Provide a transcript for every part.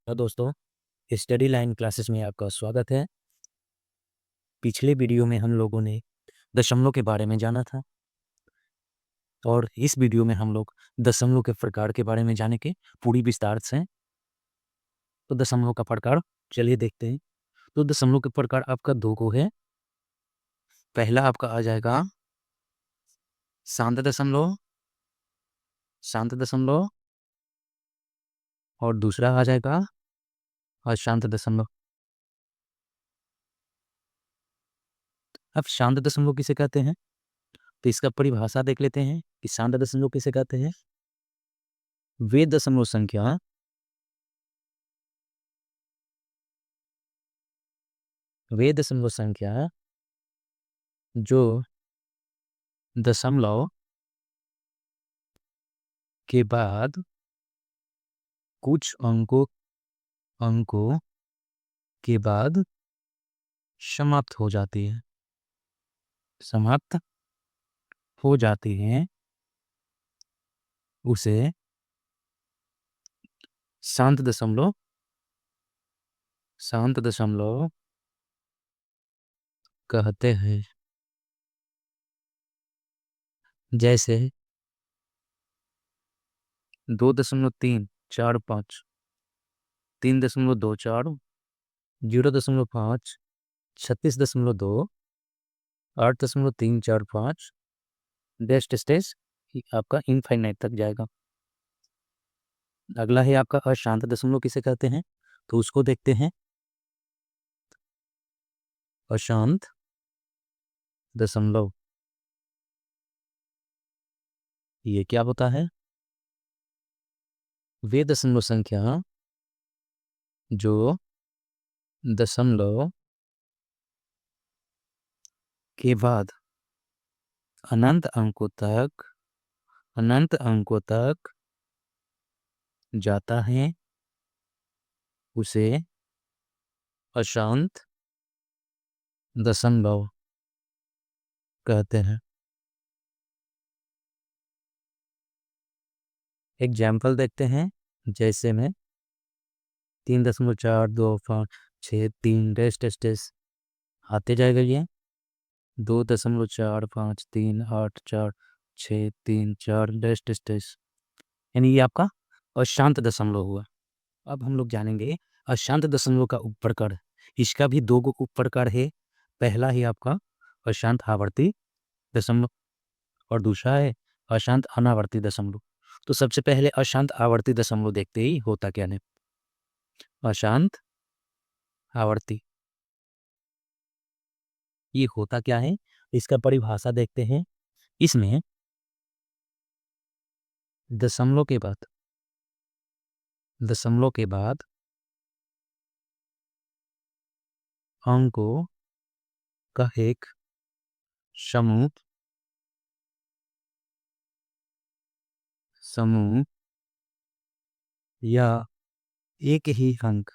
Hello दोस्तों, study line classes में आपका स्वागत है। पिछले वीडियो में हम लोगों ने दशमलव के बारे में जाना था और इस वीडियो में हम लोग दशमलव के प्रकार के बारे में जाने के पूरी विस्तार से। तो दशमलव का प्रकार चलिए देखते हैं। तो दशमलव के प्रकार आपका दो को है। पहला आपका आ जाएगा शांत दशमलव, शांत दशमलव, और दूसरा आ जाएगा अशांत दशमलव। अब शांत दशमलव किसे कहते हैं, तो इसका परिभाषा देख लेते हैं कि शांत दशमलव किसे कहते हैं। वे दशमलव संख्या जो दशमलव के बाद कुछ अंकों के बाद समाप्त हो जाती है, समाप्त हो जाती हैं, उसे शांत दशमलव कहते हैं। जैसे 2.345, 3.24, 0.5, 36.2, 8.345 डैश डैश डैश आपका इनफाइनाइट तक जाएगा। अगला है आपका अशांत दशमलव किसे कहते हैं, तो उसको देखते हैं। अशांत दशमलव ये क्या होता है। वे दशमलव संख्या जो दशमलव के बाद अनंत अंकों तक जाता है, उसे अशांत दशमलव कहते हैं। एग्जाम्पल देखते हैं। जैसे में 3.42563 डैश डैश डैश आते जाएगा ये 2.45384634 डैश डैश डैश, यानी ये आपका अशांत दशमलव हुआ। अब हम लोग जानेंगे अशांत दशमलव का उपप्रकार। इसका भी दो उपप्रकार है। पहला ही आपका अशांत आवर्ती दशमलव और दूसरा है अशांत अनावर्ती दशमलव। तो सबसे पहले अशांत आवर्ती दशमलव देखते ही होता क्या है। अशांत आवर्ती ये होता क्या है, इसका परिभाषा देखते हैं। इसमें दशमलव के बाद अंकों का एक समूह या एक ही अंक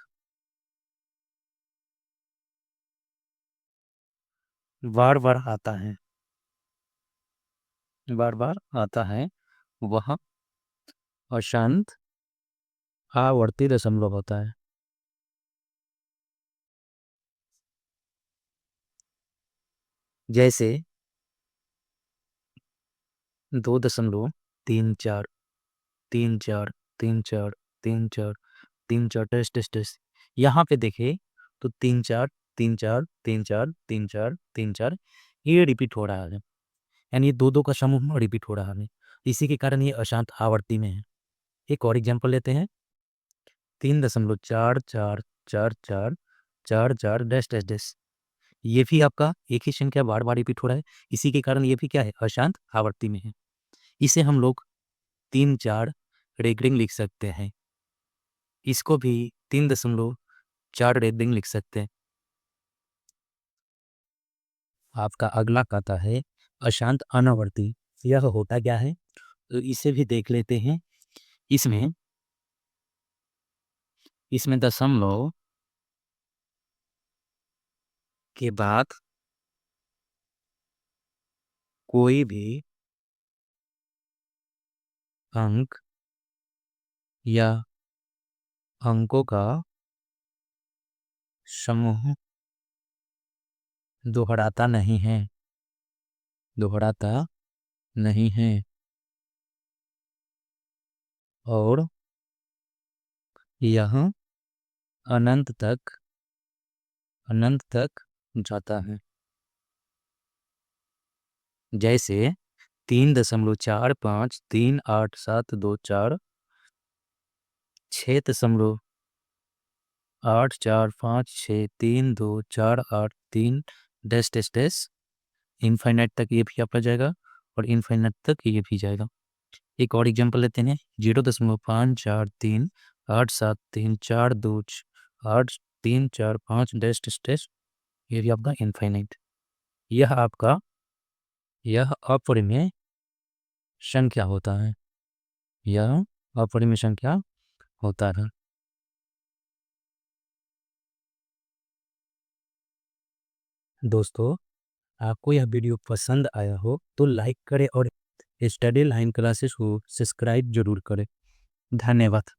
बार बार आता है, वह अशांत आवर्ती दशमलव होता है। जैसे 2.3434343434 टेस्ट टेस्ट टेस्ट यहाँ पे देखे तो 3 4 ये रिपीट हो रहा है, यानी दो दो का समूह रिपीट हो रहा है। इसी के कारण ये अशांत आवर्ती में है। एक और एग्जांपल लेते हैं। 3.444444 डैश डैश डैश ये भी आपका एक ही संख्या बार बार रिपीट हो रहा है। इसी के कारण ये भी क्या है, अशांत आवर्ती में है। इसे हम लोग 3-4 रेगरिंग लिख सकते हैं। इसको भी 3.4 रेगरिंग लिख सकते हैं। आपका अगला कहता है अशांत अनावर्ती। यह होता क्या है, तो इसे भी देख लेते हैं। इसमें दशमलव के बाद कोई भी अंक या अंकों का समूह दोहराता नहीं है, दोहराता नहीं है और यह अनंत तक जाता है। जैसे 3.453872 6.84563248 3 डैश डैश डैश इनफाइनाइट तक ये भी आपका जाएगा और इनफाइनाइट तक ये भी जाएगा। एक और एग्जांपल लेते हैं, 0.543873428345 डैश डैश डैश, ये भी आपका इनफाइनाइट। यह अपरिमेय संख्या होता है, यह अपरिमेय संख्या होता है। दोस्तों, आपको यह वीडियो पसंद आया हो तो लाइक करें और स्टडी लाइन क्लासेस को सब्सक्राइब जरूर करें। धन्यवाद।